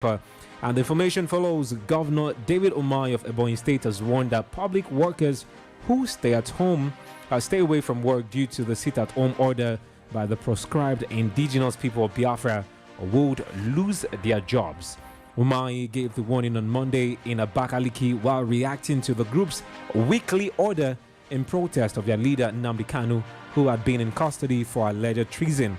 newspaper. And the information follows. Governor David Umahi of Ebonyi State has warned that public workers who stay away from work due to the sit-at-home order by the proscribed indigenous people of Biafra would lose their jobs. Umahi gave the warning on Monday in Abakaliki while reacting to the group's weekly order in protest of their leader Nnamdi Kanu, who had been in custody for alleged treason.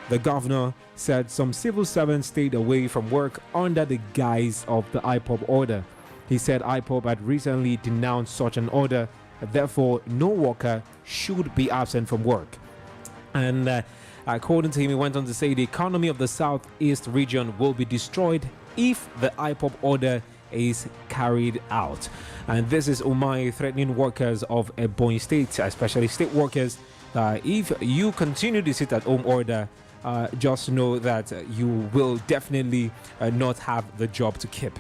The governor said some civil servants stayed away from work under the guise of the IPOB order. He said IPOB had recently denounced such an order, therefore no worker should be absent from work. And according to him, he went on to say the economy of the southeast region will be destroyed if the IPOB order is carried out. And this is Umahi threatening workers of Ebonyi State, especially state workers. If you continue to sit at home order, just know that you will definitely not have the job to keep.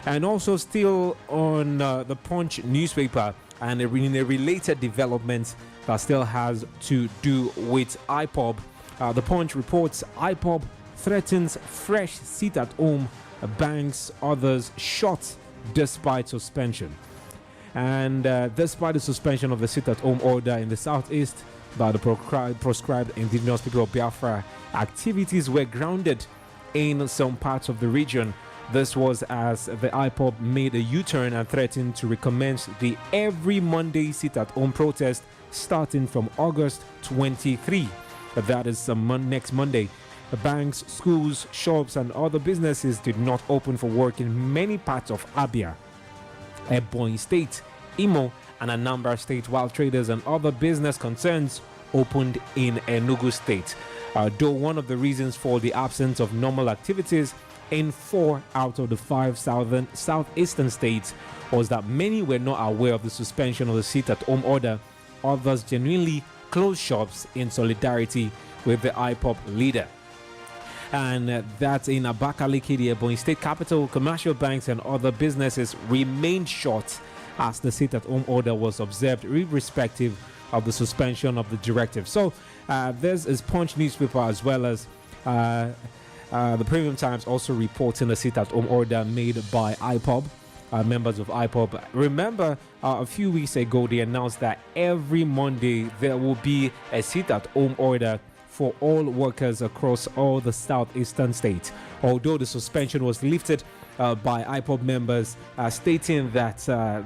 And also still on the Punch newspaper, and in a related development that still has to do with IPOB, the Punch reports IPOB threatens fresh sit-at-home banks, others shot despite suspension. And despite the suspension of the sit-at-home order in the southeast by the proscribed indigenous people of Biafra, activities were grounded in some parts of the region. This was as the IPOB made a U-turn and threatened to recommence the every Monday sit-at-home protest starting from August 23. That is next Monday. The banks, schools, shops, and other businesses did not open for work in many parts of Abia, Ebonyi State, Imo, and Anambra State, while traders and other business concerns opened in Enugu State. Though one of the reasons for the absence of normal activities in 4 out of the 5 southeastern states was that many were not aware of the suspension of the sit-at-home order. Others genuinely closed shops in solidarity with the IPOB leader. And that's in Abakaliki, the Ebonyi State capital. Commercial banks and other businesses remained shut as the sit-at-home order was observed, irrespective of the suspension of the directive. So this is Punch newspaper, as well as the Premium Times also reporting the sit-at-home order made by IPOB, members of IPOB. Remember, a few weeks ago, they announced that every Monday there will be a sit-at-home order for all workers across all the southeastern states. Although the suspension was lifted by IPOB members, stating that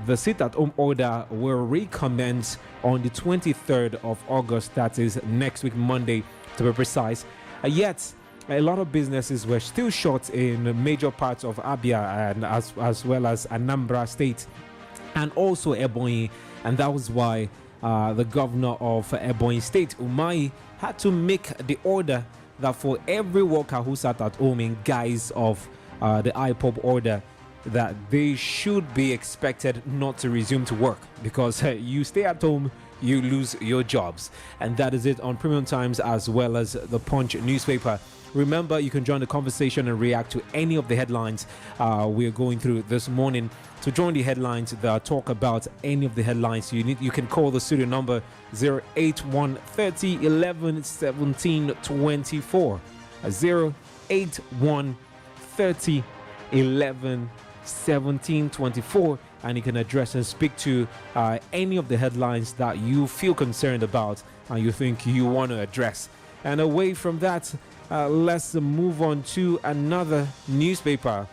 the sit-at-home order will recommence on the 23rd of August, that is next week, Monday, to be precise. Yet, a lot of businesses were still shut in major parts of Abia and as well as Anambra State and also Ebonyi, and that was why the governor of Ebonyi State, Umahi, had to make the order that for every worker who sat at home in guise of the IPOB order, that they should be expected not to resume to work, because you stay at home, you lose your jobs. And that is it on Premium Times as well as the Punch newspaper. Remember, you can join the conversation and react to any of the headlines we're going through this morning. To join the headlines that talk about any of the headlines, you can call the studio number 081 30 11 17 24. 081 30 11 17 24, and you can address and speak to any of the headlines that you feel concerned about and you think you want to address. And away from that, let's move on to another newspaper,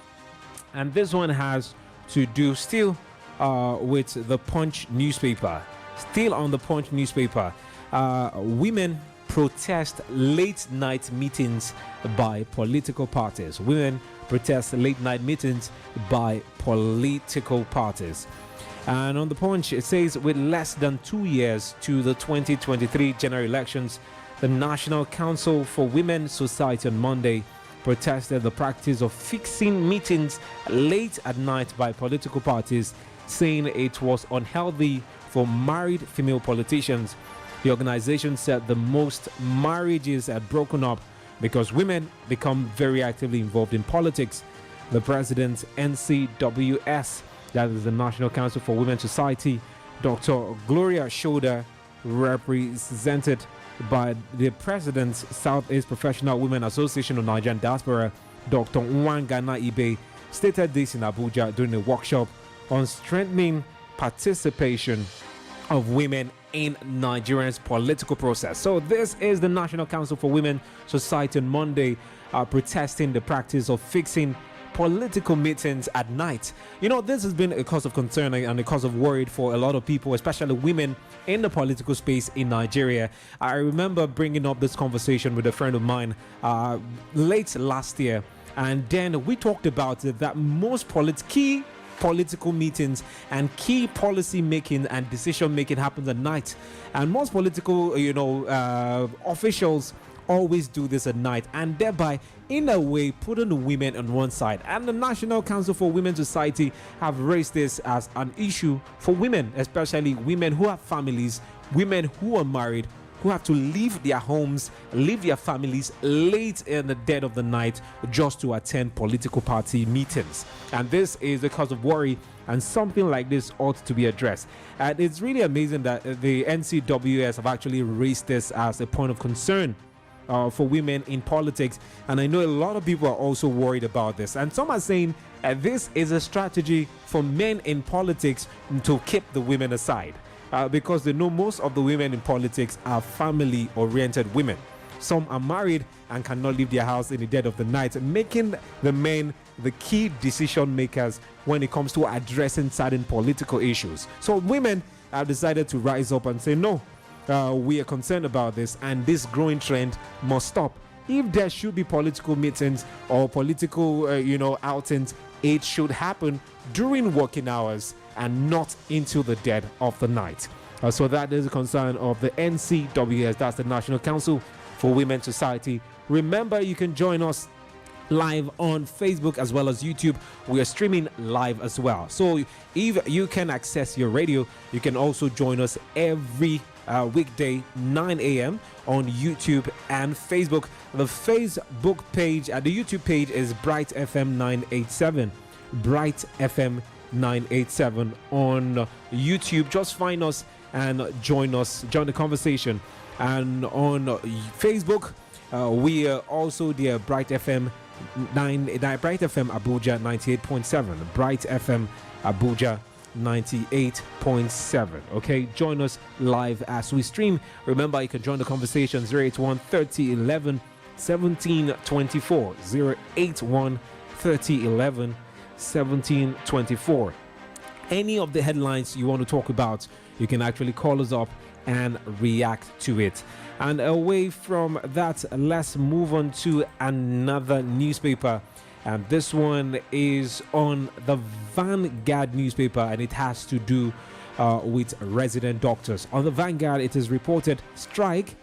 and this one has to do still with the Punch newspaper. Still on the Punch newspaper, women protest late night meetings by political parties. Women protest late night meetings by political parties. And on the Punch, it says, with less than 2 years to the 2023 general elections, the National Council for Women's Society on Monday protested the practice of fixing meetings late at night by political parties, saying it was unhealthy for married female politicians. The organization said the most marriages had broken up because women become very actively involved in politics. The president, NCWS, that is the National Council for Women's Society, Dr. Gloria Shoda, represented by the president's Southeast Professional Women Association of Nigerian Diaspora, Dr. Nwangana Ibe, stated this in Abuja during a workshop on strengthening participation of women in Nigeria's political process. So this is the National Council for Women Society on Monday protesting the practice of fixing political meetings at night. You know, this has been a cause of concern and a cause of worry for a lot of people, especially women in the political space in Nigeria. I remember bringing up this conversation with a friend of mine late last year, and then we talked about it, that most key political meetings and key policy making and decision making happens at night, and most political officials always do this at night, and thereby in a way putting the women on one side. And the National Council for Women Society have raised this as an issue for women, especially women who have families, women who are married, who have to leave their homes, leave their families late in the dead of the night just to attend political party meetings. And this is a cause of worry, and something like this ought to be addressed. And it's really amazing that the NCWS have actually raised this as a point of concern for women in politics, and I know a lot of people are also worried about this, and some are saying this is a strategy for men in politics to keep the women aside, because they know most of the women in politics are family oriented women. Some are married and cannot leave their house in the dead of the night, making the men the key decision makers when it comes to addressing certain political issues. So women have decided to rise up and say no, we are concerned about this, and this growing trend must stop. If there should be political meetings or political outings, it should happen during working hours and not into the dead of the night. So that is a concern of the NCWS, that's the National Council for Women Society. Remember, you can join us live on Facebook as well as YouTube. We are streaming live as well. So if you can access your radio, you can also join us every weekday 9 a.m. on YouTube and Facebook. The Facebook page, the YouTube page is Bright FM 987. Bright FM 987 on YouTube. Just find us and join the conversation. And on Facebook, we are also the Bright FM Bright FM Abuja 98.7. Bright FM Abuja 98.7. Okay, join us live as we stream. Remember, you can join the conversation 081 30 11 17 24. 081 30 11 17 24. Any of the headlines you want to talk about, you can actually call us up and react to it. And away from that, let's move on to another newspaper. And this one is on the Vanguard newspaper, and it has to do with resident doctors. On the Vanguard, it is reported strike,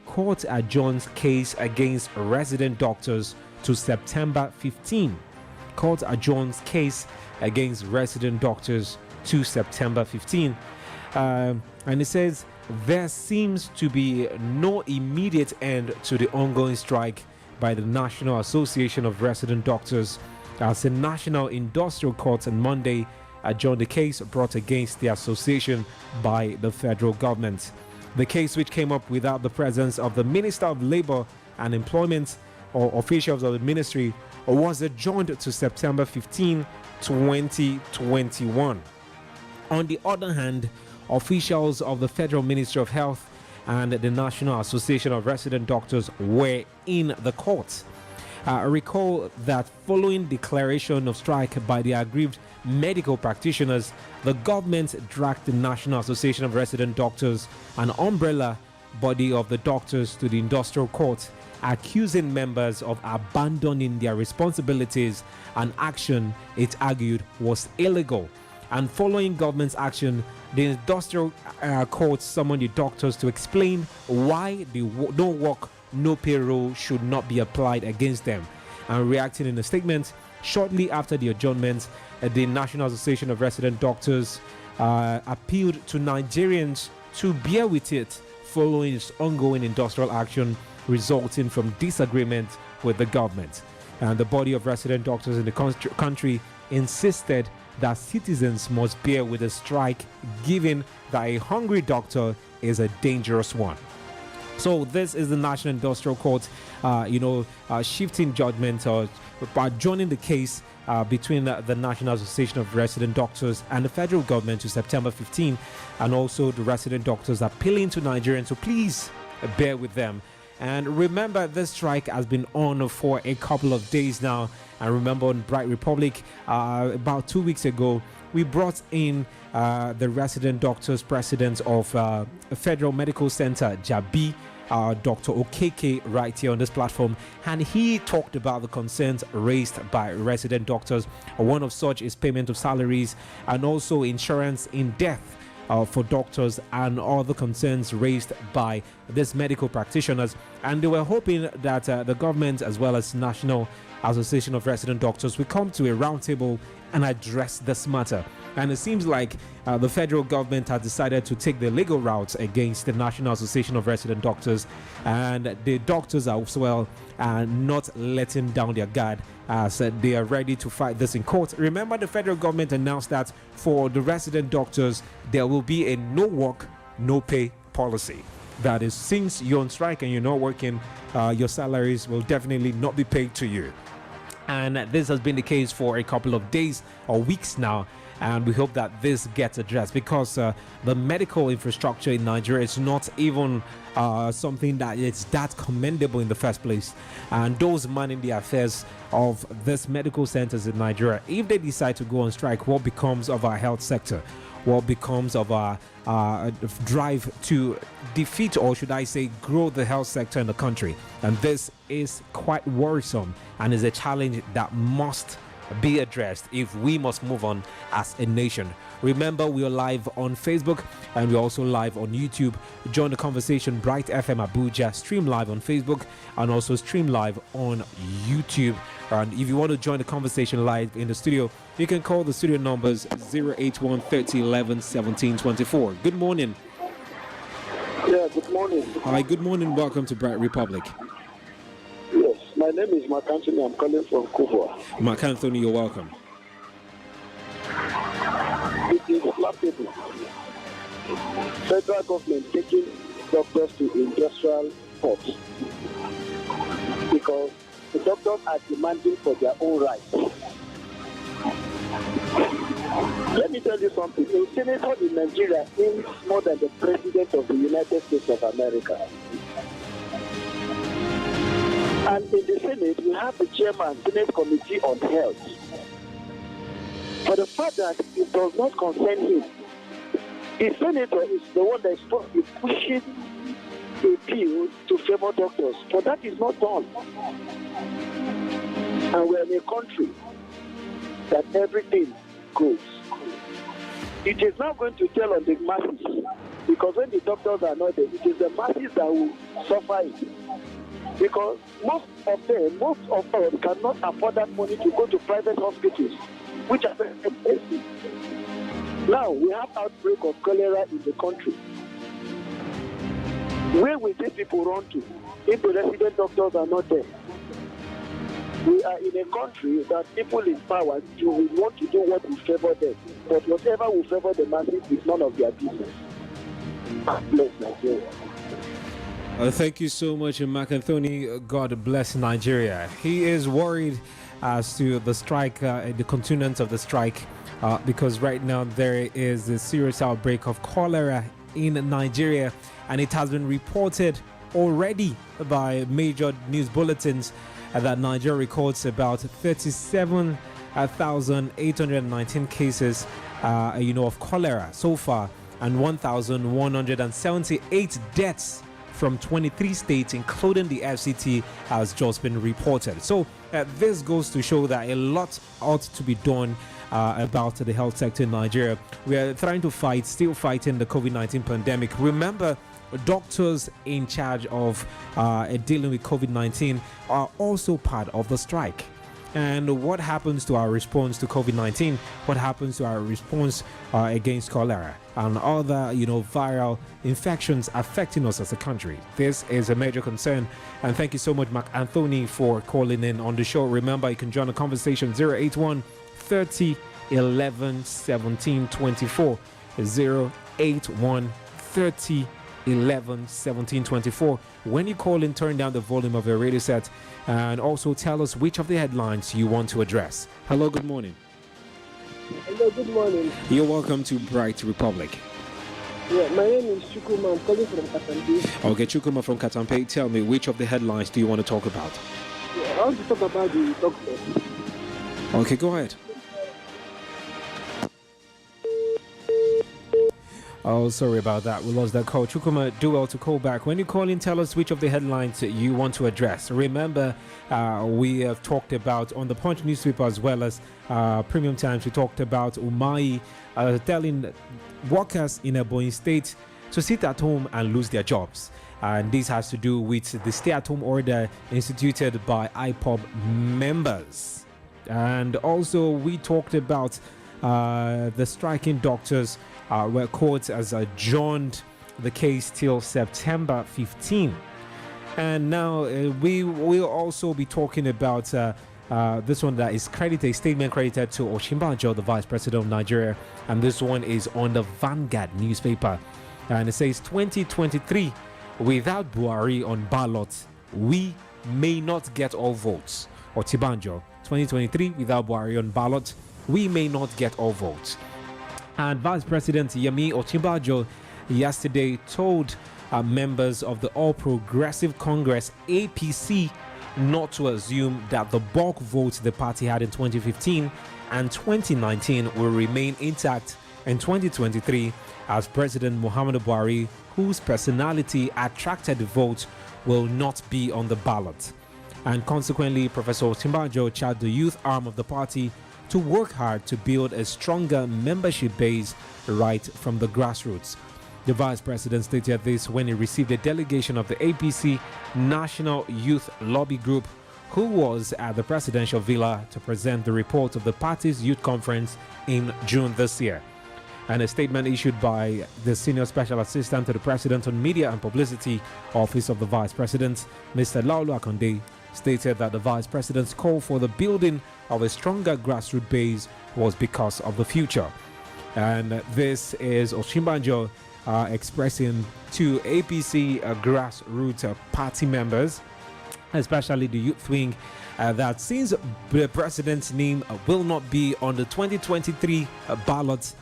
court adjourns case against resident doctors to September 15. Court adjourns case against resident doctors to September 15. And it says there seems to be no immediate end to the ongoing strike by the National Association of Resident Doctors, as the National Industrial Court on Monday adjourned the case brought against the association by the federal government. The case, which came up without the presence of the Minister of Labor and Employment or officials of the ministry, was adjourned to September 15, 2021. On the other hand, officials of the Federal Ministry of Health and the National Association of Resident Doctors were in the court. Recall that following declaration of strike by the aggrieved medical practitioners, the government dragged the National Association of Resident Doctors, an umbrella body of the doctors, to the industrial court, accusing members of abandoning their responsibilities, an action it argued was illegal. And following government's action, the industrial court summoned the doctors to explain why the no work, no payroll should not be applied against them. And reacting in a statement shortly after the adjournment, the National Association of Resident Doctors appealed to Nigerians to bear with it following its ongoing industrial action resulting from disagreement with the government. And the body of resident doctors in the country insisted that citizens must bear with the strike, given that a hungry doctor is a dangerous one. So this is the National Industrial Court, shifting judgment or joining the case between the National Association of Resident Doctors and the federal government to September 15, and also the resident doctors appealing to Nigerians to please bear with them. And remember, this strike has been on for a couple of days now. And remember, on Bright Republic, about 2 weeks ago, we brought in the resident doctors president of Federal Medical Center, Jabi, Dr. Okeke, right here on this platform, and he talked about the concerns raised by resident doctors. One of such is payment of salaries and also insurance in death for doctors and other concerns raised by these medical practitioners. And they were hoping that the government as well as National Association of Resident Doctors will come to a roundtable and address this matter. And it seems like the federal government has decided to take the legal route against the National Association of Resident Doctors, and the doctors as well are not letting down their guard as they are ready to fight this in court. Remember, the federal government announced that for the resident doctors there will be a no work, no pay policy. That is, since you're on strike and you're not working, your salaries will definitely not be paid to you. And this has been the case for a couple of days or weeks now, and we hope that this gets addressed, because the medical infrastructure in Nigeria is not even something that it's that commendable in the first place. And those manning the affairs of these medical centers in Nigeria, if they decide to go on strike, what becomes of our health sector? What becomes of our drive to defeat, or should I say grow, the health sector in the country? And this is quite worrisome and is a challenge that must be addressed if we must move on as a nation. Remember, we are live on Facebook and we're also live on YouTube. Join the conversation. Bright FM Abuja, stream live on Facebook and also stream live on YouTube. And if you want to join the conversation live in the studio, you can call the studio numbers 081 30 11 17 24. Good morning. Yeah, good morning. Hi, good morning. Welcome to Bright Republic. Yes, my name is Mark Anthony. I'm calling from Kubwa. Mark Anthony, you're welcome. It is laughable. Federal government taking doctors to industrial ports because the doctors are demanding for their own rights. Let me tell you something. A senator in Nigeria is more than the president of the United States of America. And in the Senate, we have the chairman, Senate Committee on Health. For the fact that it does not concern him, the senator is the one that is supposed to be pushing a bill to favor doctors, but that is not done. And we're in a country that everything goes. It is not going to tell on the masses, because when the doctors are not there, it is the masses that will suffer it. Because most of us cannot afford that money to go to private hospitals, which are very expensive. Now we have outbreak of cholera in the country. Where will these people run to if the resident doctors are not there? We are in a country that people in power will want to do what will favor them, but whatever will favor the masses is none of their business. Bless Nigeria. Thank you so much, Mark Anthony. God bless Nigeria. He is worried as to the strike, the continuance of the strike, because right now there is a serious outbreak of cholera in Nigeria, and it has been reported already by major news bulletins that Nigeria records about 37,819 cases, of cholera so far, and 1,178 deaths from 23 states, including the FCT, has just been reported. So this goes to show that a lot ought to be done about the health sector in Nigeria. We are trying to still fighting the COVID-19 pandemic. Remember, doctors in charge of dealing with COVID-19 are also part of the strike. And what happens to our response to COVID-19? What happens to our response against cholera and other, viral infections affecting us as a country? This is a major concern. And thank you so much, Mark Anthony, for calling in on the show. Remember, you can join the conversation 081 30 11 17 24. 081 30 11 17 24. When you call in, turn down the volume of your radio set and also tell us which of the headlines you want to address. Hello, good morning. Hello, good morning. You're welcome to Bright Republic. Yeah, my name is Chukuma. I'm calling from Katampe. Okay, Chukuma from Katampe, tell me which of the headlines do you want to talk about? Yeah, I want to talk about the doctor. Okay, go ahead. Oh, sorry about that. We lost that call. Chukuma, do well to call back. When you call in, tell us which of the headlines you want to address. Remember, we have talked about on the Punch newspaper as well as Premium Times, we talked about Umahi telling workers in Ebonyi State to sit at home and lose their jobs. And this has to do with the stay-at-home order instituted by IPOB members. And also, we talked about the striking doctors where courts has adjourned the case till September 15. And now we will also be talking about this one that is a statement credited to Osinbajo, the Vice President of Nigeria. And this one is on the Vanguard newspaper. And it says 2023, without Buhari on ballot, we may not get all votes. Osinbajo, 2023, without Buhari on ballot, we may not get all votes. And Vice President Yemi Osinbajo yesterday told members of the All Progressive Congress APC not to assume that the bulk votes the party had in 2015 and 2019 will remain intact in 2023, as President Muhammadu Buhari, whose personality attracted the vote, will not be on the ballot. And consequently, Professor Osinbajo charged the youth arm of the party to work hard to build a stronger membership base right from the grassroots. The Vice President stated this when he received a delegation of the APC National Youth Lobby Group, who was at the Presidential Villa to present the report of the party's youth conference in June this year. And a statement issued by the Senior Special Assistant to the President on Media and Publicity Office of the Vice President, Mr. Laulu Akonde, stated that the Vice President's call for the building of a stronger grassroots base was because of the future. And this is Osinbajo expressing to APC grassroots party members, especially the youth wing, that since the president's name will not be on the 2023 ballot,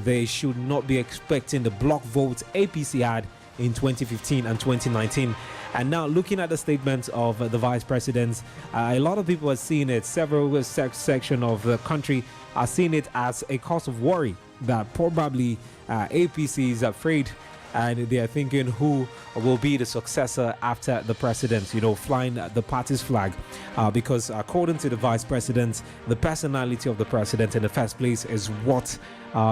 they should not be expecting the block votes APC had in 2015 and 2019. And now, looking at the statements of the vice presidents, a lot of people are seeing it, several sections of the country are seeing it as a cause of worry that probably APC is afraid, and they are thinking who will be the successor after the president, flying the party's flag. Because according to the vice president, the personality of the president in the first place is what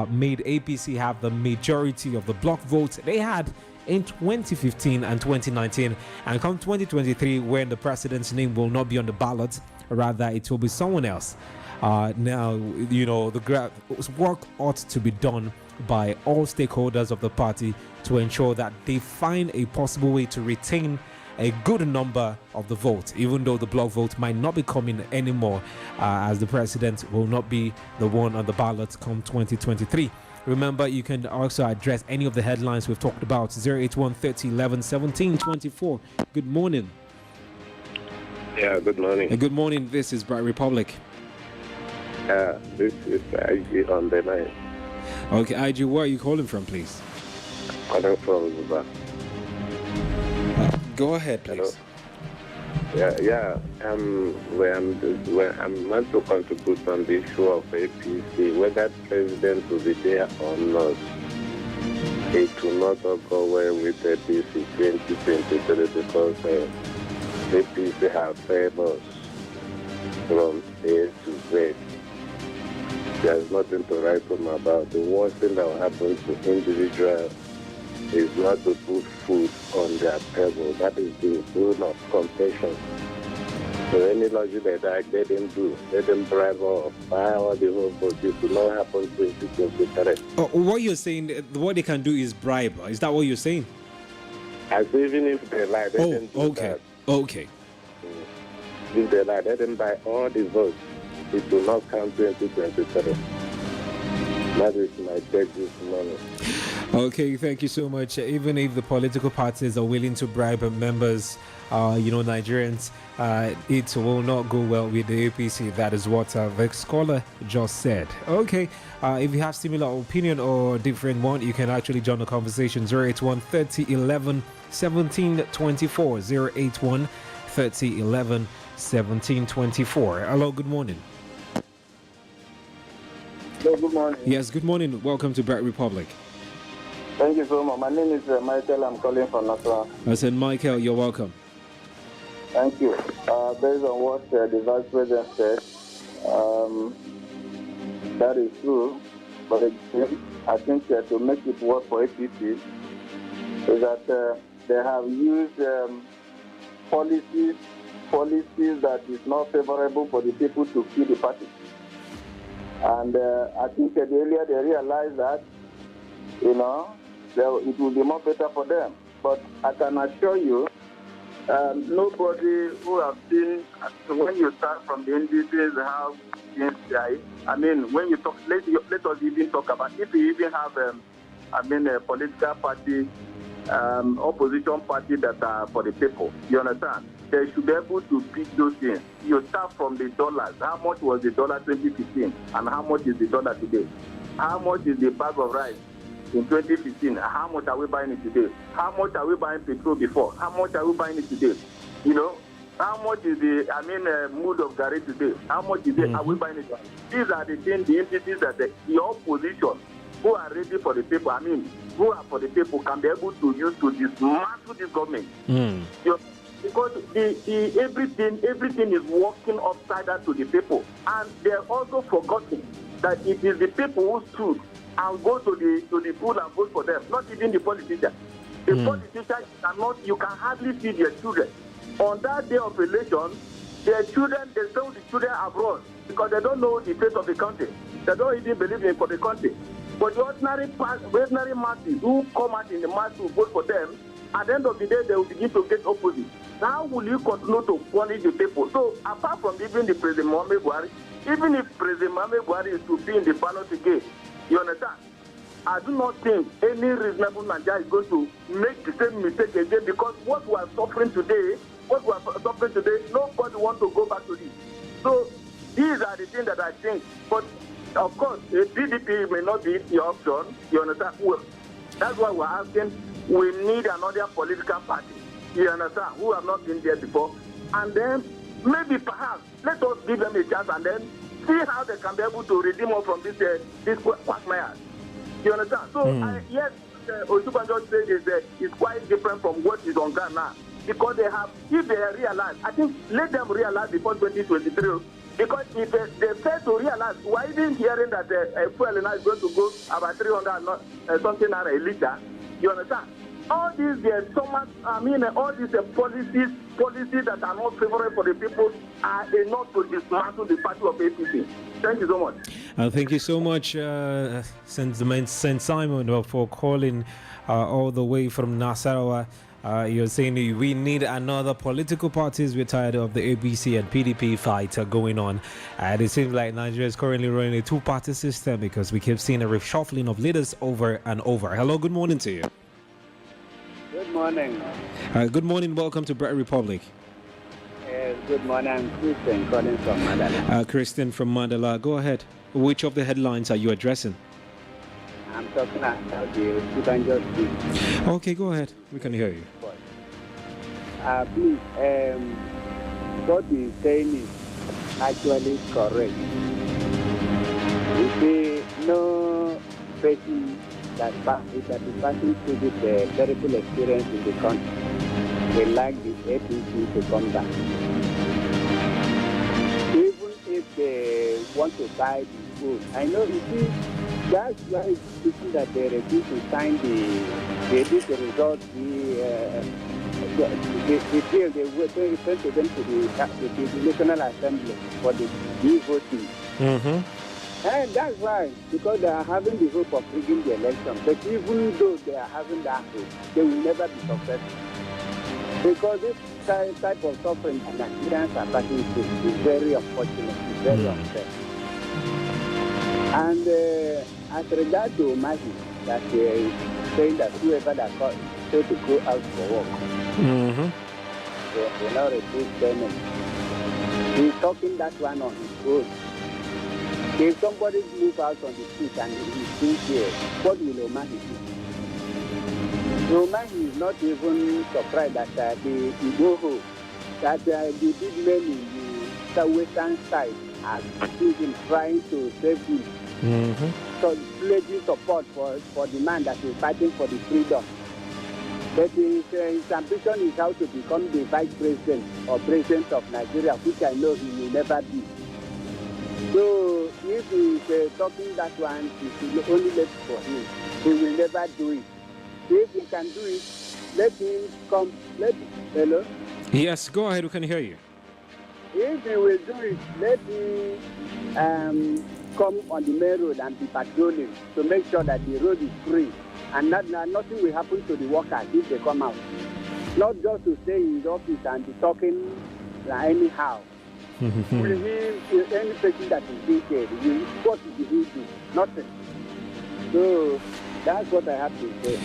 made APC have the majority of the block votes they had in 2015 and 2019. And come 2023, when the president's name will not be on the ballot, rather it will be someone else. Now, the work ought to be done by all stakeholders of the party to ensure that they find a possible way to retain a good number of the vote, even though the block vote might not be coming anymore, as the president will not be the one on the ballot come 2023. Remember, you can also address any of the headlines we've talked about. 081 30 11 17 24. Good morning. Yeah, good morning. Good morning. This is Bright Republic. This is IG on the line. Okay, IG, where are you calling from, please? Calling from Zuba. Go ahead, please. Hello. I'm want to contribute on the issue of APC, whether president will be there or not. It will not go well with APC 2023 because APC have failed us from A to Z. There's nothing to write home about. The worst thing that will happen to individuals is not to put food on their table. That is the rule of compassion. So any logic that they didn't do, they didn't bribe or buy all the whole votes. It will not happen to 2023. What you're saying, what they can do is bribe. Is that what you're saying? As even if they lie, they didn't do that. Okay. If they lie, they didn't buy all the votes. It will not count 2023. That is my take this morning. Okay, thank you so much. Even if the political parties are willing to bribe members, Nigerians, it will not go well with the APC. That is what the scholar just said. Okay, if you have similar opinion or different one, you can actually join the conversation. 081 30 11 17 24. 081 30 11 17 24. Hello, good morning. Hello, good morning. Yes, good morning. Welcome to Bright Republic. Thank you so much. My name is Michael. I'm calling from Nassau. I said, Michael, you're welcome. Thank you. Based on what the Vice President said, that is true. But again, I think to make it work for APC is that they have used policies that is not favorable for the people to kill the party. And I think that earlier they realized that, it will be more better for them. But I can assure you, nobody who have seen, when you start from the NDCs, how things die. I mean, when you talk, let us even talk about, if you even have, a political party, opposition party that are for the people, you understand? They should be able to pick those things. You start from the dollars. How much was the dollar 2015 and how much is the dollar today? How much is the bag of rice in 2015? How much are we buying it today? How much are we buying petrol before? How much are we buying it today? How much is the, mood of Gary today? How much is it? Are we buying it? These are the things, the entities that the opposition who are ready for the people, who are for the people, can be able to use to dismantle this government. Because everything is working upside down to the people. And they're also forgotten that it is the people who stood and go to the pool and vote for them, not even the politicians. The politicians you can hardly see their children. On that day of election, their children, they send the children abroad because they don't know the face of the country. They don't even believe in for the country. But the ordinary masses who come out in the mass to vote for them, at the end of the day, they will begin to get opposite. How will you continue to punish the people? So, apart from even the President Muhammad Buhari, even if President Muhammad Buhari is to be in the ballot again, you understand? I do not think any reasonable Nigeria is going to make the same mistake again, because what we are suffering today, nobody wants to go back to this. So, these are the things that I think. But, of course, a PDP may not be the option, you understand? Well, that's why we're asking, we need another political party, you understand, who have not been there before. And then, maybe perhaps, let us give them a chance and then see how they can be able to redeem us from this quagmire. You understand? So, yes, Osubanjo said is quite different from what is on ground now. Because they have, if they realize, I think let them realize before 2023. Because if they fail to realize, we're even hearing that fuel now is going to go about 300 something a liter. You understand? All these, all these policies that are not favorable for the people are enough to dismantle the party of APC. Thank you so much. Thank you so much, St. Simon, for calling all the way from Nasarawa. You're saying we need another political parties. We're tired of the ABC and PDP fight going on. And it seems like Nigeria is currently running a two-party system because we keep seeing a reshuffling of leaders over and over. Hello, good morning to you. Good morning. Good morning. Welcome to Bright Republic. Good morning. I'm Christian calling from Mandala. Christian from Mandala. Go ahead. Which of the headlines are you addressing? I'm talking about the Osubanjo speech. Okay, go ahead. We can hear you. Please, what he's saying is actually correct. You see, no person that is passing through this terrible experience in the country will like the APC to come back. Even if they want to buy the food, I know, you see, that's why it's people that they refuse to sign the result, the bill, they will send to them to the National Assembly for the voting. And that's why, because they are having the hope of rigging the election. But even though they are having that hope, they will never be successful. Because this type of suffering that Nigerians are passing through is very unfortunate, it's very unfair. And as regards to Mahi, that saying that whoever that failed to go out for work, they will not receive payment. He's talking that one on his own. If somebody moves out on the street and he's still here, what will Omahi do? Omahi is not even surprised that the Igboho, that the big men in the western side are even trying to save him. So pledging support for the man that is fighting for the freedom. But his ambition is how to become the vice president or president of Nigeria, which I know he will never be. So if he's talking that one, it is only left for him. He will never do it. If he can do it, let him come. Hello? Yes, go ahead. We can hear you. If he will do it, let him come on the main road and be patrolling to make sure that the road is free and nothing will happen to the workers if they come out. Not just to stay in his office and be talking anyhow. Will he, any person that is being paid, what will he do? Nothing. So that's what I have to say.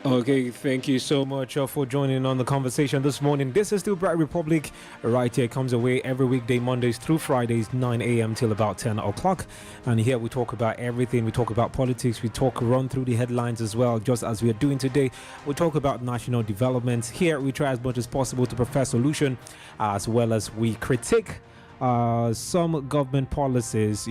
Okay, thank you so much for joining on the conversation this morning. This is still Bright Republic. Right here comes away every weekday, Mondays through Fridays, 9 a.m. till about 10 o'clock. And here we talk about everything. We talk about politics. We run through the headlines as well, just as we are doing today. We talk about national developments. Here we try as much as possible to provide solution, as well as we critique some government policies,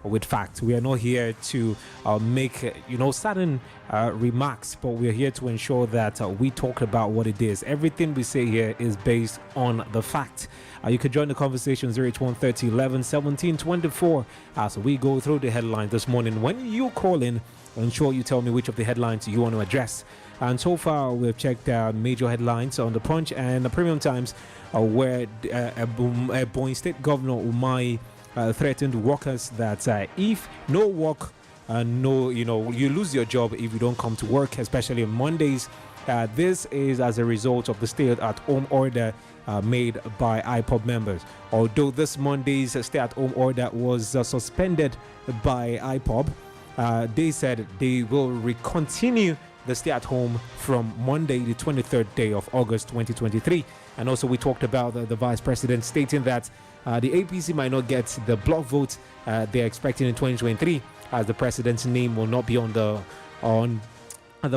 with facts. We are not here to make, certain remarks, but we are here to ensure that we talk about what it is. Everything we say here is based on the fact. You could join the conversation 081 30 11 17 24 as we go through the headlines this morning. When you call in, ensure you tell me which of the headlines you want to address. And so far, we've checked major headlines on the Punch and the Premium Times, where Ebonyi State Governor Umahi threatened workers that if no work, you lose your job if you don't come to work, especially on Mondays. This is as a result of the stay-at-home order made by IPOB members. Although this Monday's stay-at-home order was suspended by IPOB, they said they will continue the stay at home from Monday, the 23rd day of August 2023. And also we talked about the vice president stating that the APC might not get the block vote they're expecting in 2023, as the president's name will not be on the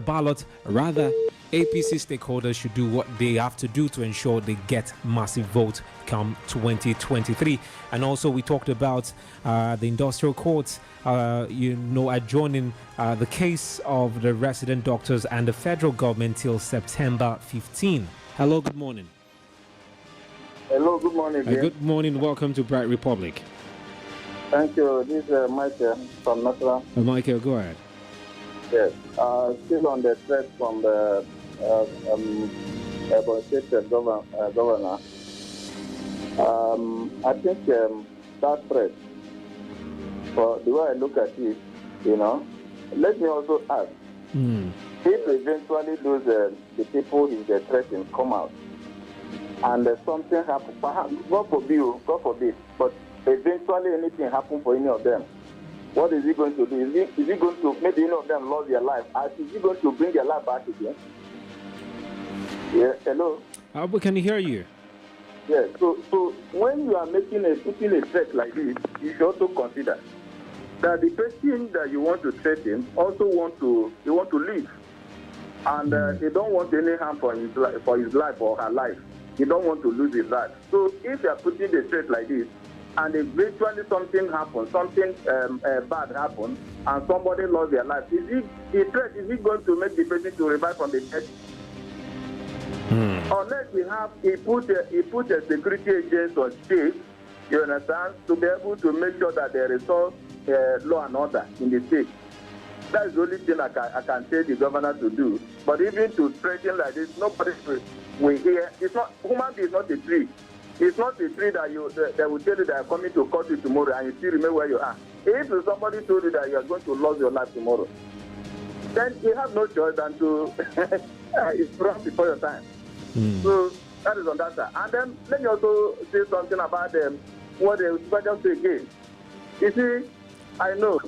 ballot. Rather, APC stakeholders should do what they have to do to ensure they get massive vote come 2023. And also we talked about the industrial courts adjourning the case of the resident doctors and the federal government till September 15. Hello, good morning. Hello, good morning. Good morning. Welcome to Bright Republic. Thank you. This is Michael from Nasra. Michael, go ahead. Yes. Still on the threat from the Ebonyi State governor. I think that threat, for the way I look at it, let me also ask, if eventually those the people in the threatened come out and something happens, perhaps, God forbid, but eventually anything happens for any of them, what is he going to do? Is he going to, maybe any of them lost their life, is he going to bring their life back again? Yeah, hello? We can hear you. Yes, so when you are putting a threat like this, you should also consider that the person that you want to threaten also want to live, and he don't want any harm for his life or her life. He don't want to lose his life. So if you are putting the threat like this, and eventually something happens, something bad happens, and somebody lost their life, is he going to make the person to revive from the dead? Unless he put a security agent on chief, you understand, to be able to make sure that there is all law and order in the state. That's the only thing I can tell the governor to do. But even to threaten like this, nobody will hear. It's not, human being is not a tree. It's not a tree that they will tell you they are coming to cut you tomorrow and you still remain where you are. If somebody told you that you are going to lose your life tomorrow, then you have no choice than to run before your time. So that is on that side. And then let me also say something about what the supervisor say again. You see, I know.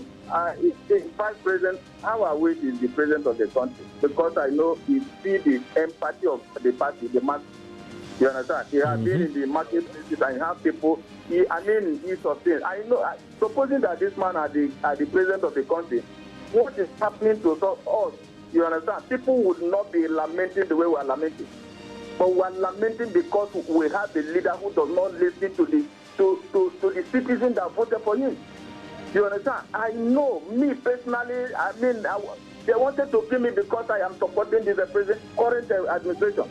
The vice president, our way is the president of the country, because I know he see the empathy of the party, the mass. You understand? He has been in the marketplaces and have people. He sustains. I know. Supposing that this man are the president of the country, what is happening to us? You understand? People would not be lamenting the way we are lamenting, but we are lamenting because we have a leader who does not listen to the citizens that voted for him. You understand? I know, me personally, they wanted to kill me because I am supporting this current administration.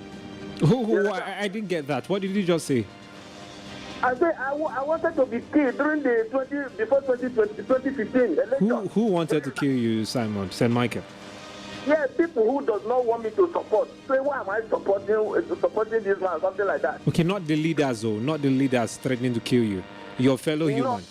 I didn't get that. What did you just say? I said I wanted to be killed during the 2015 election. Who wanted to kill you, Simon? St. Michael? Yeah, people who does not want me to support. Say, why am I supporting this man, something like that? Okay, not the leaders, though. Not the leaders threatening to kill you. Your fellow human.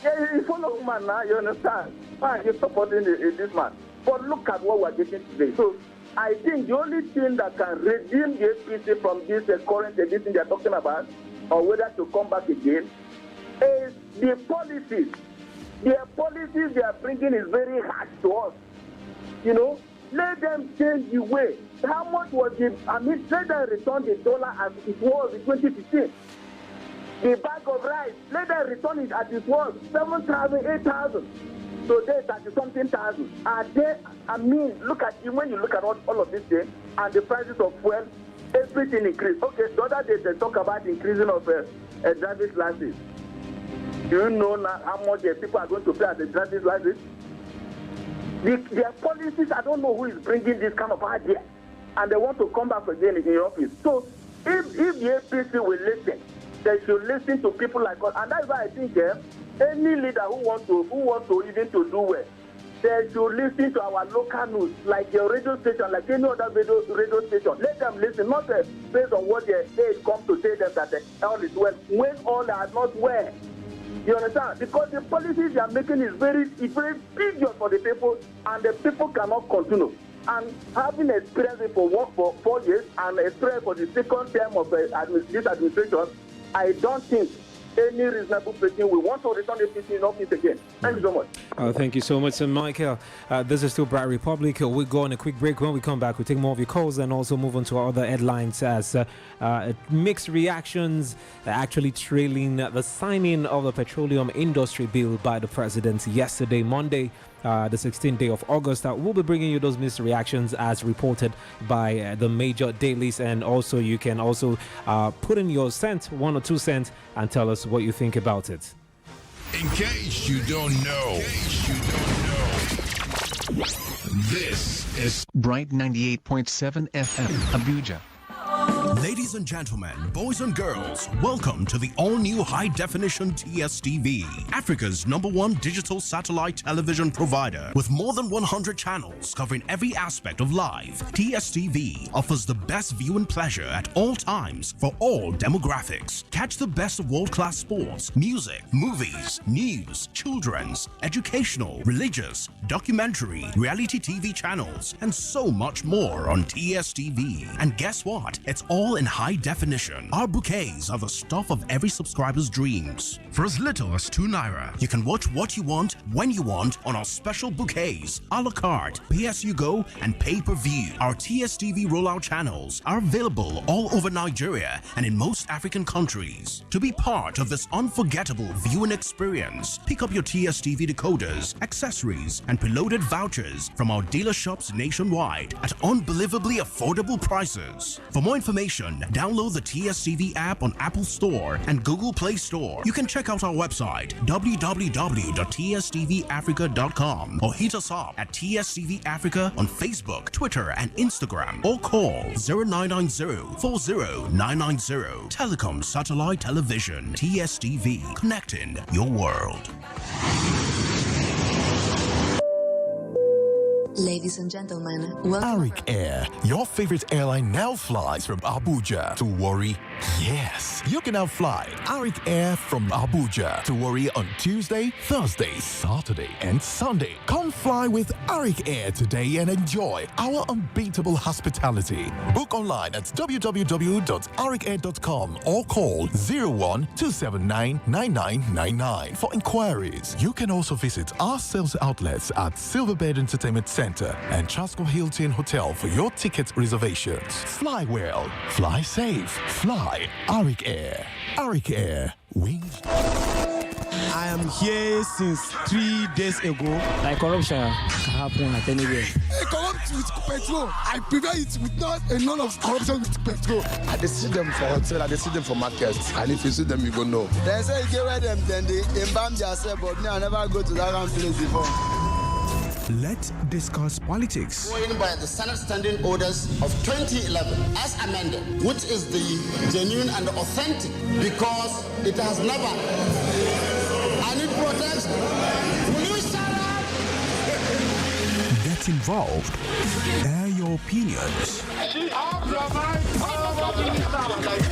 Yeah, you follow human now, you understand? Why are you supporting this man? But look at what we're getting today. So I think the only thing that can redeem the APC from this current edition they're talking about, or whether to come back again, is the policies. The policies they are bringing is very hard to us. You know, let them change the way. How much was it? Let them return the dollar as it was in 2015. The bag of rice, let them return it as it was, 7,000, 8,000. Today, 30-something thousand. Look at it when you look at all of this thing and the prices of fuel, everything increased. Okay, the other day they talk about increasing of driver's license. Do you know now how much people are going to pay at the driver's license? Their policies, I don't know who is bringing this kind of idea, and they want to come back again in your office. So, if the APC will listen, they should listen to people like us, and that's why I think any leader who wants to even to do well, they should listen to our local news, like your radio station, like any other radio station. Let them listen, not based on what they come to say them that all is well, when all are not well. You understand? Because the policies they are making is very tedious for the people, and the people cannot continue. And having experience for 4 years and experience for the second term of this administration, I don't think any reasonable person will want to return the APC in office again. Thank you so much. Thank you so much, Sir Michael. This is still Bright Republic. We'll go on a quick break. When we come back, we'll take more of your calls and also move on to our other headlines as mixed reactions actually trailing the signing of the petroleum industry bill by the president yesterday, Monday, the 16th day of August. We'll be bringing you those mixed reactions as reported by the major dailies, and also you can also put in your cent, 1 or 2 cents, and tell us what you think about it. In case you don't know, this is Bright 98.7 FM, Abuja. Ladies and gentlemen, boys and girls, welcome to the all-new high-definition TSTV, Africa's #1 digital satellite television provider. With more than 100 channels covering every aspect of life, TSTV offers the best viewing pleasure at all times for all demographics. Catch the best of world-class sports, music, movies, news, children's, educational, religious, documentary, reality TV channels, and so much more on TSTV. And guess what? It's all in high definition. Our bouquets are the stuff of every subscriber's dreams. For as little as ₦2, you can watch what you want, when you want, on our special bouquets, a la carte, pay as you go, and pay-per-view. Our TSTV rollout channels are available all over Nigeria and in most African countries. To be part of this unforgettable viewing experience, pick up your TSTV decoders, accessories, and preloaded vouchers from our dealerships nationwide at unbelievably affordable prices. For more information, download the TSTV app on Apple Store and Google Play Store. You can check out our website, www.tstvafrica.com, or hit us up at TSTV Africa on Facebook, Twitter, and Instagram, or call 0990-40-990. Telecom Satellite Television, TSTV, connecting your world. Ladies and gentlemen, Arik Air, your favorite airline now flies from Abuja to Warri, Yes, you can now fly Arik Air from Abuja to Warri on Tuesday, Thursday, Saturday, and Sunday. Come fly with Arik Air today and enjoy our unbeatable hospitality. Book online at www.arikair.com or call 01-279-9999 for inquiries. You can also visit our sales outlets at Silverbed Entertainment Center and Chasco Hilton Hotel for your ticket reservations. Fly well, fly safe, fly Arik Air. Arik Air, wings. I am here since 3 days ago. Like corruption can happen at anywhere. Corrupt with petrol. I prevent it with none of corruption with petrol. I see them for hotel, I see them for market. And if you see them, you go know. They say you get where them, then they embalm themselves, but me, I never go to that kind of place before. Let's discuss politics. Going by the Senate Standing Orders of 2011 as amended, which is the genuine and authentic because it has never. I need protection. Will you shut up? Get involved. Air your opinions.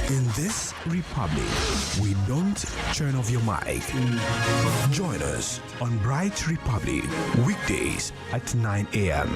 In this republic, we don't turn off your mic. Join us on Bright Republic, weekdays at 9 a.m.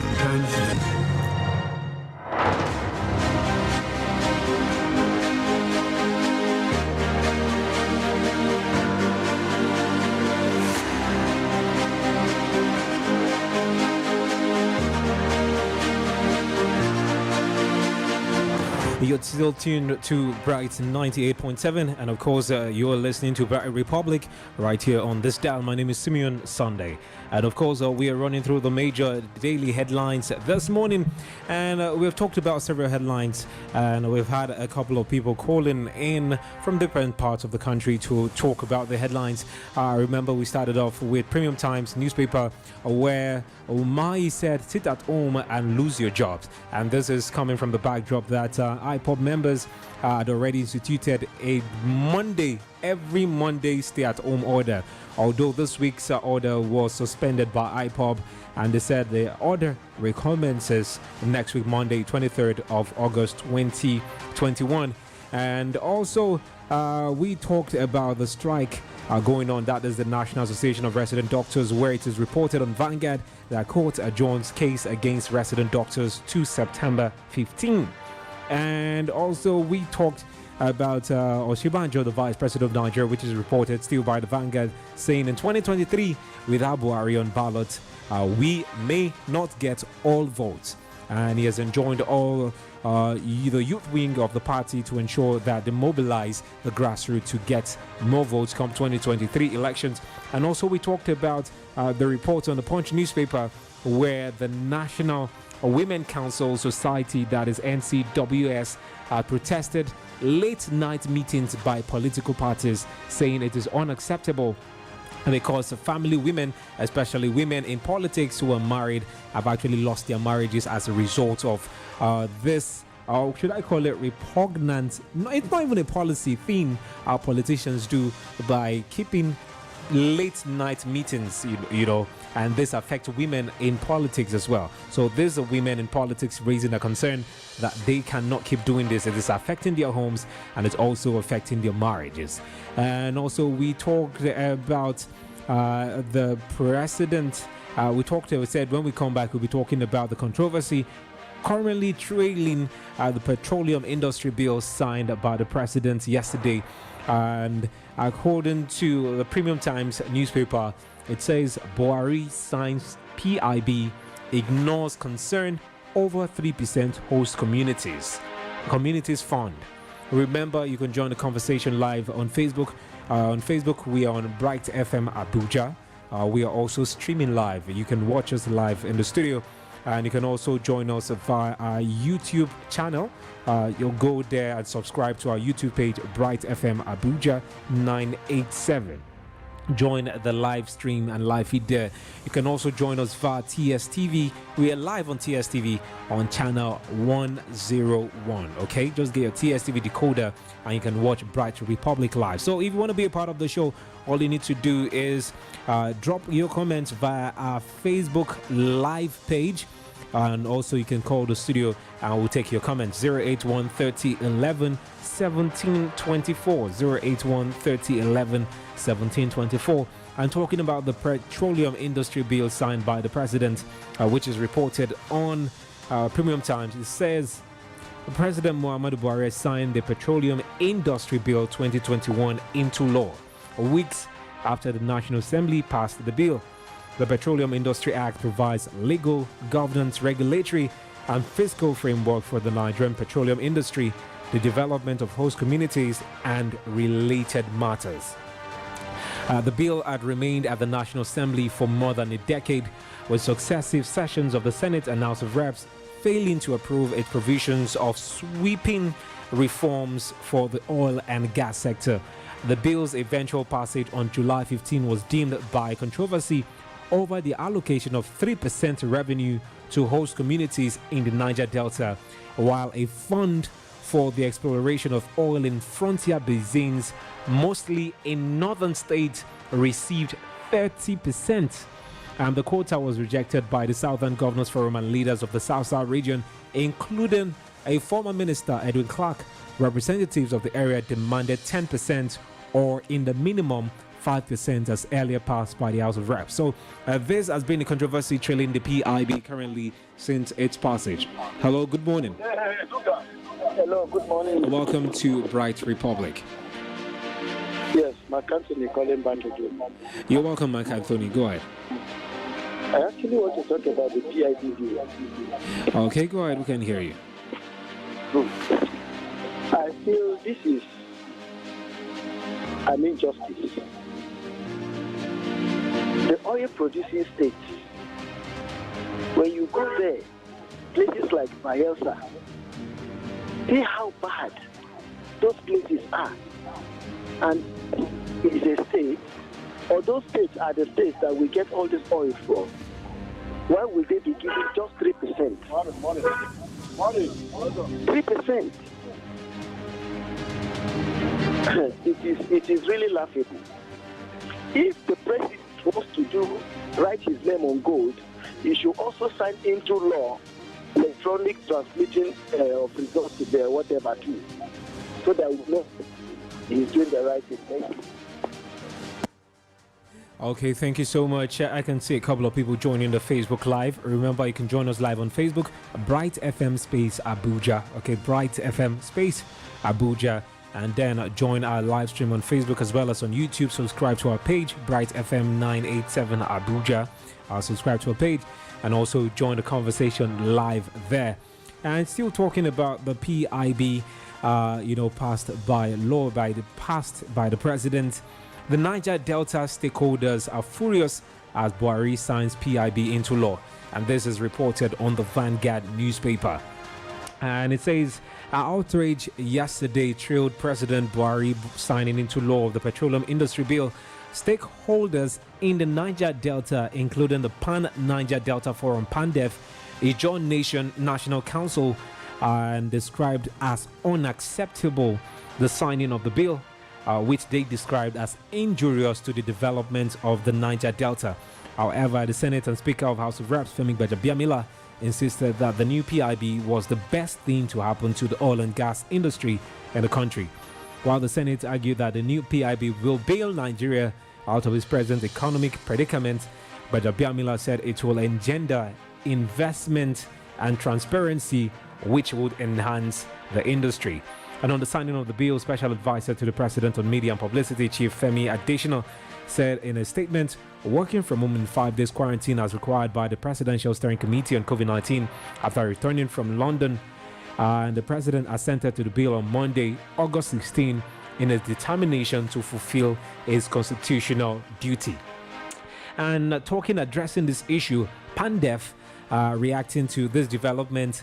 You're still tuned to Bright 98.7, and of course you're listening to Bright Republic right here on this dial. My name is Simeon Sunday, and of course we are running through the major daily headlines this morning, and we've talked about several headlines, and we've had a couple of people calling in from different parts of the country to talk about the headlines. Remember, we started off with Premium Times newspaper, where Umahi said sit at home and lose your jobs, and this is coming from the backdrop that IPOB members had already instituted a every Monday stay-at-home order, although this week's order was suspended by IPOB, and they said the order recommences next week, Monday, 23rd of August 2021. And also we talked about the strike going on. That is the National Association of Resident Doctors, where it is reported on Vanguard that court adjourns case against resident doctors to September 15. And also we talked about Oshibanjo, the Vice President of Nigeria, which is reported still by the Vanguard, saying in 2023, without Buhari on ballot, we may not get all votes. And he has enjoined all the youth wing of the party to ensure that they mobilize the grassroots to get more votes come 2023 elections. And also we talked about the report on the Punch newspaper, where the National Women Council Society, that is NCWS, protested late night meetings by political parties, saying it is unacceptable because family women, especially women in politics who are married, have actually lost their marriages as a result of this. Should I call it repugnant? No, it's not even a policy thing our politicians do by keeping late night meetings, you know, and this affects women in politics as well. So there's women in politics raising a concern that they cannot keep doing this. It is affecting their homes, and it's also affecting their marriages. And also we talked about the president. We said when we come back, we'll be talking about the controversy currently trailing the petroleum industry bill signed by the president yesterday. And according to the Premium Times newspaper, it says Buhari signs PIB, ignores concern over 3% host communities fund. Remember, you can join the conversation live on Facebook. On Facebook, we are on Bright FM Abuja. We are also streaming live. You can watch us live in the studio, and you can also join us via our YouTube channel. You'll go there and subscribe to our YouTube page, Bright FM Abuja 987. Join the live stream and live feed there. You can also join us via TSTV. We are live on TSTV on channel 101. Okay, just get your TSTV decoder and you can watch Bright Republic live. So if you want to be a part of the show, all you need to do is drop your comments via our Facebook live page. And also you can call the studio and we'll take your comments. 081 30 11 1724. 081 30 11 1724. And talking about the petroleum industry bill signed by the president, which is reported on Premium Times, it says President Muhammadu Buhari signed the Petroleum Industry Bill 2021 into law, weeks after the National Assembly passed the bill. The Petroleum Industry Act provides legal, governance, regulatory, and fiscal framework for the Nigerian petroleum industry, the development of host communities, and related matters. The bill had remained at the National Assembly for more than a decade, with successive sessions of the Senate and House of Reps failing to approve its provisions of sweeping reforms for the oil and gas sector. The bill's eventual passage on July 15 was deemed by controversy over the allocation of 3% revenue to host communities in the Niger Delta, while a fund for the exploration of oil in frontier basins, mostly in northern states, received 30%. And the quota was rejected by the Southern Governors Forum and leaders of the South-South region, including a former minister, Edwin Clark. Representatives of the area demanded 10% or in the minimum 5% as earlier passed by the House of Reps. So this has been a controversy trailing the PIB currently since its passage. Hello, good morning. Hello, good morning. Welcome to Bright Republic. Yes, Mark Anthony calling back again. You're welcome, Mark Anthony. Go ahead. I actually want to talk about the PIB. Okay, go ahead. We can hear you. I feel this is an injustice. The oil producing states, when you go there, places like Bayelsa, see how bad those places are. And it's a state, or those states are the states that we get all this oil from. Why will they be giving just 3%? 3%. It is really laughable. If the president wants to write his name on gold, he should also sign into law electronic transmitting of results to their whatever too, so that we know he's doing the right thing. Thank you. Okay, thank you so much. I can see a couple of people joining the Facebook Live. Remember, you can join us live on Facebook, Bright FM Space Abuja. Okay, Bright FM Space Abuja. And then join our live stream on Facebook as well as on YouTube. Subscribe to our page, Bright FM 987 Abuja. Subscribe to our page and also join the conversation live there. And still talking about the PIB, passed by law, passed by the president. The Niger Delta stakeholders are furious as Buhari signs PIB into law. And this is reported on the Vanguard newspaper. And it says, our outrage yesterday trailed President Buhari signing into law the Petroleum Industry Bill. Stakeholders in the Niger Delta, including the Pan-Niger Delta Forum, PANDEF, Ijaw Nation National Council, and described as unacceptable the signing of the bill, which they described as injurious to the development of the Niger Delta. However, the Senate and Speaker of House of Reps, Femi Gbajabiamila, insisted that the new PIB was the best thing to happen to the oil and gas industry in the country. While the Senate argued that the new PIB will bail Nigeria out of its present economic predicament, Gbajabiamila said it will engender investment and transparency, which would enhance the industry. And on the signing of the bill, Special Advisor to the President on Media and Publicity, Chief Femi Adesina, said in a statement, working from home in 5 days quarantine as required by the Presidential Steering Committee on COVID-19 after returning from London, and the President assented to the bill on Monday, August 16, in his determination to fulfill his constitutional duty. And addressing this issue, PANDEF, reacting to this development,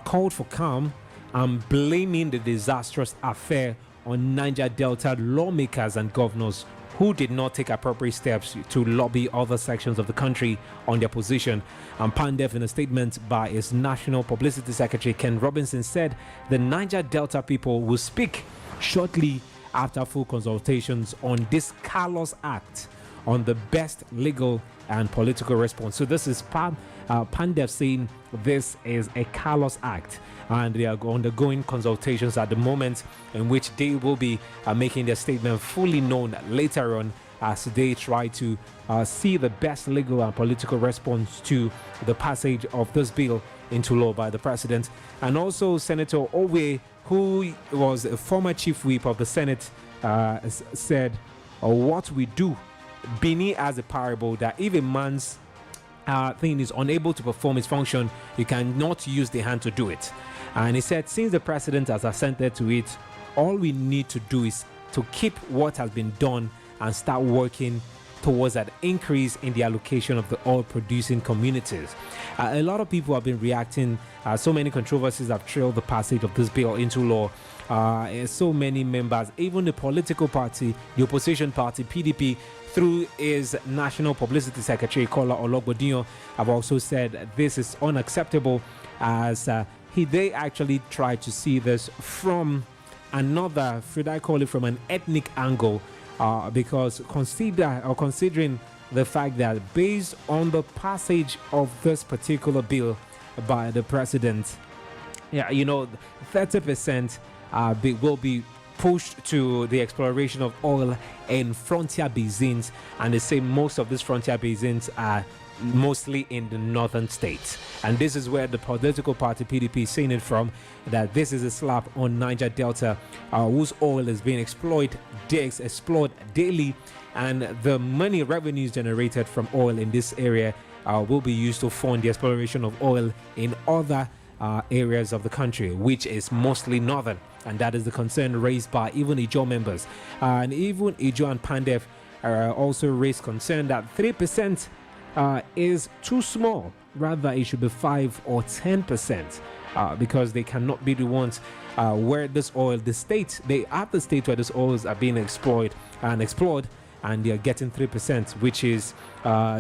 called for calm and blaming the disastrous affair on Niger Delta lawmakers and governors who did not take appropriate steps to lobby other sections of the country on their position. And PANDEF, in a statement by its National Publicity Secretary, Ken Robinson, said the Niger Delta people will speak shortly after full consultations on this callous act on the best legal and political response. So this is Pandef saying this is a callous act, and they are undergoing consultations at the moment, in which they will be making their statement fully known later on, as they try to see the best legal and political response to the passage of this bill into law by the president. And also Senator Owe, who was a former chief whip of the Senate, said, what we do, Bini has a parable that if a man's thing is unable to perform its function, you cannot use the hand to do it. And he said, since the president has assented to it, all we need to do is to keep what has been done and start working towards an increase in the allocation of the oil producing communities. A lot of people have been reacting. So many controversies have trailed the passage of this bill into law. So many members, even the political party, the opposition party, PDP, through his national publicity secretary, Kola Ologbodinyo, have also said this is unacceptable, as they actually tried to see this from another, should I call it, from an ethnic angle, because considering the fact that based on the passage of this particular bill by the president, 30% will be pushed to the exploration of oil in frontier basins, and they say most of these frontier basins are mostly in the northern states. And this is where the political party PDP is saying it from, that this is a slap on Niger Delta, whose oil is being explored daily, and the money revenues generated from oil in this area will be used to fund the exploration of oil in other areas of the country, which is mostly northern. And that is the concern raised by even Ijo members. And even Ijo and Pandef also raised concern that 3% is too small. Rather, it should be 5 or 10%, because they cannot be the ones where this oil, they are the state where these oils are being explored, and they are getting 3%, which is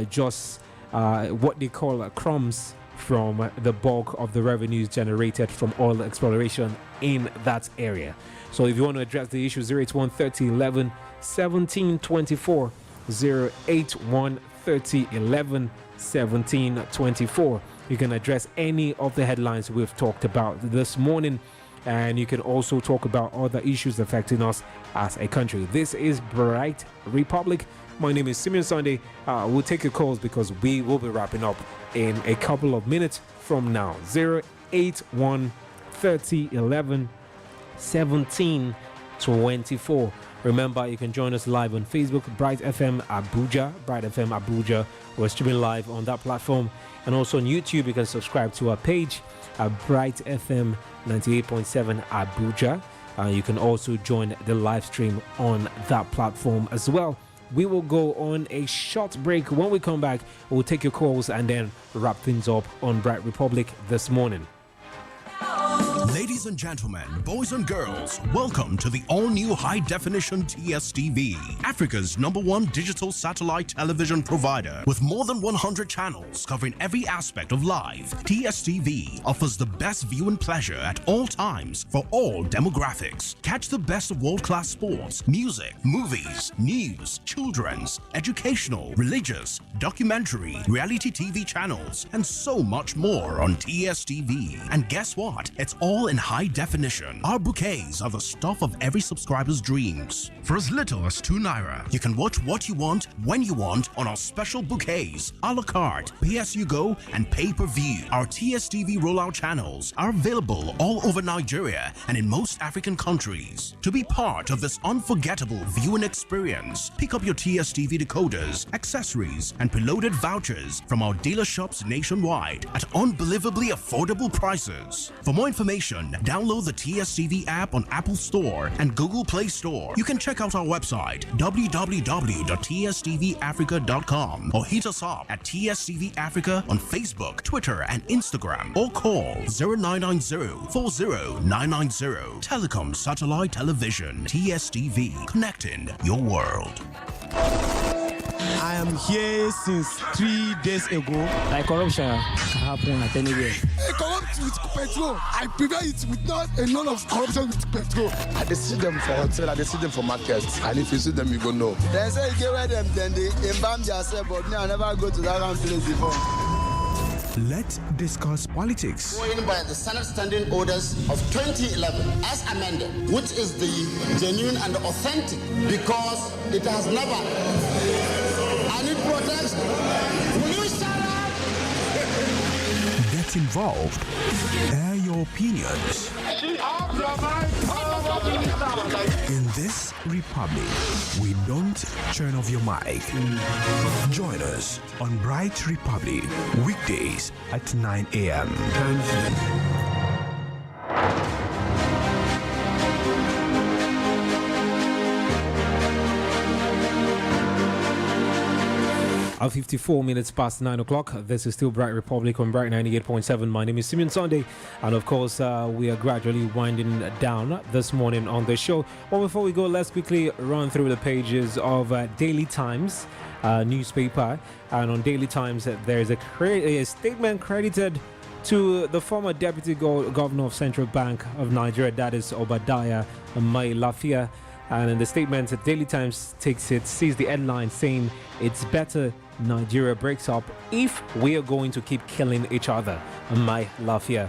just what they call crumbs from the bulk of the revenues generated from oil exploration in that area. So if you want to address the issue, 081 30 11 17 24, 081 30 11 17 24. You can address any of the headlines we've talked about this morning, and you can also talk about other issues affecting us as a country. This is Bright Republic. My name is Simeon Sunday. We'll take your calls because we will be wrapping up in a couple of minutes from now. 081 30 11 17 24. Remember, you can join us live on Facebook, Bright FM Abuja, Bright FM Abuja. We're streaming live on that platform, and also on YouTube. You can subscribe to our page at Bright FM 98.7 Abuja. You can also join the live stream on that platform as well. We will go on a short break. When we come back, we'll take your calls and then wrap things up on Bright Republic this morning. Ladies and gentlemen, boys and girls, welcome to the all-new high-definition TSTV, Africa's #1 digital satellite television provider. With more than 100 channels covering every aspect of life, TSTV offers the best viewing pleasure at all times for all demographics. Catch the best of world-class sports, music, movies, news, children's, educational, religious, documentary, reality TV channels, and so much more on TSTV. And guess what? It's all in high definition. Our bouquets are the stuff of every subscriber's dreams. For as little as €2, you can watch what you want, when you want, on our special bouquets, a la carte, pay-as-you-go, and pay-per-view. Our TSTV rollout channels are available all over Nigeria and in most African countries. To be part of this unforgettable viewing experience, pick up your TSTV decoders, accessories, and preloaded vouchers from our dealerships nationwide at unbelievably affordable prices. For more information, download the TSTV app on Apple Store and Google Play Store. You can check out our website, www.tstvafrica.com, or hit us up at TSTV Africa on Facebook, Twitter, and Instagram, or call 0990-40990. Telecom Satellite Television, TSTV, connecting your world. I am here since 3 days ago. Like corruption can happen at anywhere. Corrupt it with petrol. I prepare it with not a lot of corruption with petrol. I see them for hotel, I see them for markets. And if you see them, you go know. They say you get where them, then they embalm themselves, but me, I never go to that kind of place before. Let's discuss politics. Going by the Senate Standing Orders of 2011 as amended, which is the genuine and authentic because it has never. And it protects. Will you shut up? Get involved. Air your opinions. In this republic, we don't turn off your mic. Join us on Bright Republic, weekdays at 9 a.m. At 54 minutes past 9 o'clock, this is still Bright Republic on Bright 98.7. My name is Simeon Sunday, and of course, we are gradually winding down this morning on the show. Well, before we go, let's quickly run through the pages of Daily Times newspaper. And on Daily Times, there is a statement credited to the former Deputy Governor of Central Bank of Nigeria, that is Obadiah Mai-Lafia. And in the statement, the Daily Times sees the headline saying, "It's better Nigeria breaks up if we are going to keep killing each other." Mai-Lafia.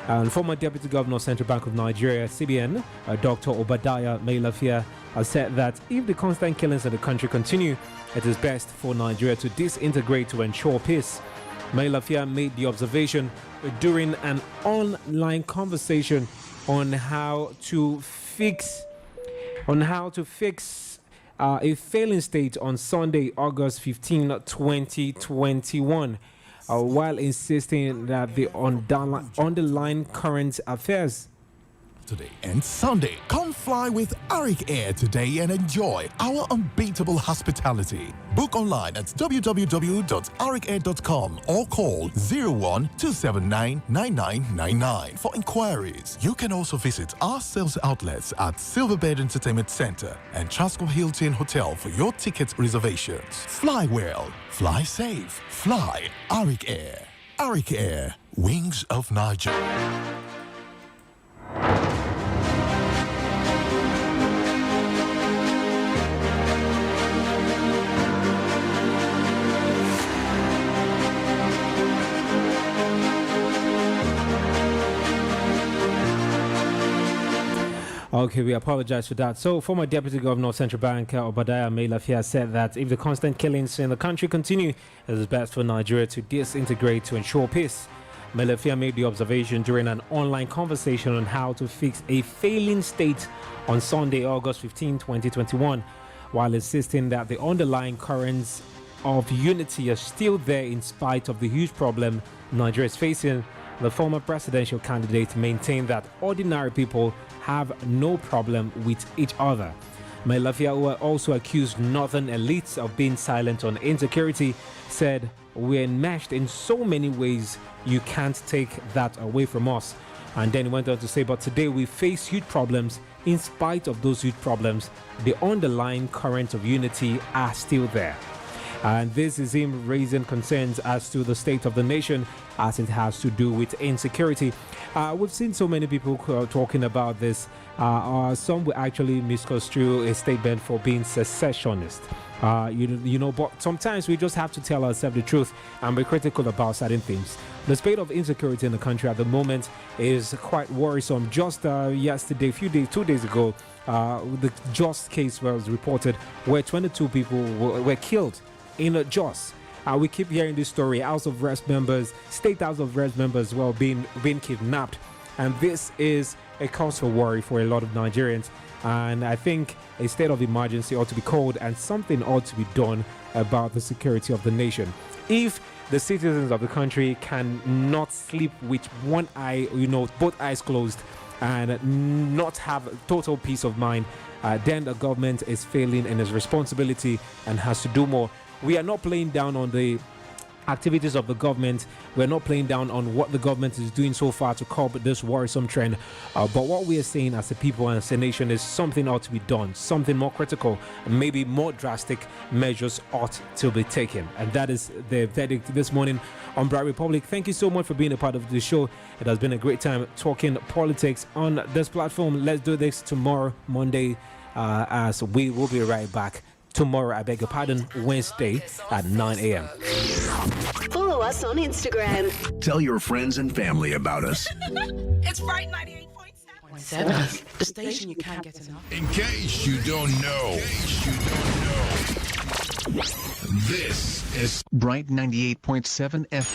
And former Deputy Governor of Central Bank of Nigeria, CBN, Dr. Obadiah Mai-Lafia, has said that if the constant killings in the country continue, it is best for Nigeria to disintegrate to ensure peace. Mai-Lafia made the observation during an online conversation on how to fix a failing state on Sunday, August 15, 2021, while insisting that the underlying current affairs today and Sunday. Come fly with Arik Air today and enjoy our unbeatable hospitality. Book online at www.arikair.com or call 01-279-9999 for inquiries. You can also visit our sales outlets at Silverbed Entertainment Center and Chasco Hilton Hotel for your ticket reservations. Fly well, fly safe, fly Arik Air. Arik Air, Wings of Nigeria. Okay, we apologize for that. So, former Deputy Governor of Central Bank, Obadiah Mai-Lafia, said that if the constant killings in the country continue, it is best for Nigeria to disintegrate to ensure peace. Mai-Lafia made the observation during an online conversation on how to fix a failing state on Sunday, August 15, 2021, while insisting that the underlying currents of unity are still there in spite of the huge problem Nigeria is facing. The former presidential candidate maintained that ordinary people have no problem with each other. Mai-Lafia, who also accused northern elites of being silent on insecurity, said, "We're enmeshed in so many ways, you can't take that away from us." And then he went on to say, "But today we face huge problems. In spite of those huge problems, the underlying currents of unity are still there." And this is him raising concerns as to the state of the nation as it has to do with insecurity. We've seen so many people talking about this. Some will actually misconstrue a statement for being secessionist. But sometimes we just have to tell ourselves the truth and be critical about certain things. The state of insecurity in the country at the moment is quite worrisome. Just yesterday, 2 days ago, the Jos case was reported where 22 people were killed in Jos. We keep hearing this story. House of Reps members, State House of Reps members, being kidnapped, and this is a cause for worry for a lot of Nigerians. And I think a state of emergency ought to be called, and something ought to be done about the security of the nation. If the citizens of the country cannot sleep with one eye, both eyes closed, and not have total peace of mind, then the government is failing in its responsibility and has to do more. We are not playing down on the activities of the government. We're not playing down on what the government is doing so far to curb this worrisome trend. But what we are saying as a people and as a nation is something ought to be done, something more critical, and maybe more drastic measures ought to be taken. And that is the verdict this morning on Bright Republic. Thank you so much for being a part of the show. It has been a great time talking politics on this platform. Let's do this tomorrow, Monday, as we will be right back. Tomorrow, I beg your pardon, Wednesday at 9 a.m. Follow us on Instagram. Tell your friends and family about us. It's Bright 98.7. The station you can't get enough. In case you don't know. This is Bright 98.7 FM.